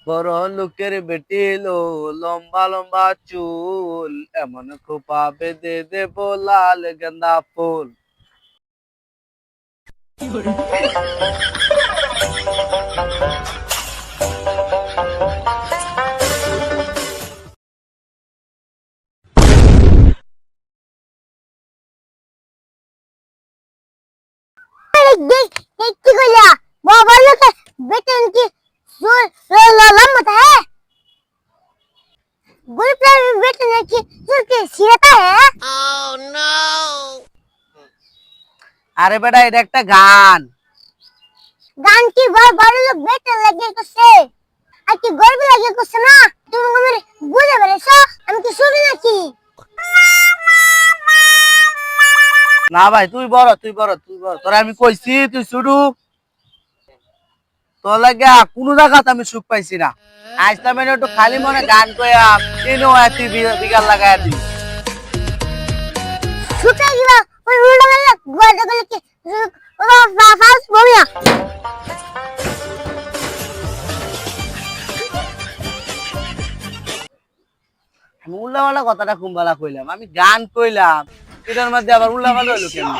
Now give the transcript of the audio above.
বড় লোকের বেটি লো, লম্বা লম্বা চুল, এমন খোপা বেঁধে দেব লাল গেন্দা ফুল। কি কইলা बाबा लोग बेटन की लम्बत है गुरु बेटन की की सिरता है। Oh no! আরে বেটা এটা একটা গান। गान की बड़ लोग बेटन लगे कुछ আর কি গর্ব লাগে কিছু না তুমি আমারে বুঝে বেরেছো আমি কি শুনি নাকি। না ভাই তুই বড় তোরা আমি কইছি তুই শুরু তোর লাগে কোনো জায়গাতে আমি সুখ পাইছি না। আসলাম একটু খালি মনে গান কইয়া কেনো এত বিগাল লাগায় দিই। ছুটে গিয়া ওই উল্টা গেলে গোয়াটা গেলে কি ও ফাস বমিয়া আমি উল্লাপাল্লা কথাটা কুম্বালা কইলাম, আমি গান কইলাম, এটার মধ্যে আবার উল্লাপাল্লা হইলো কেমন?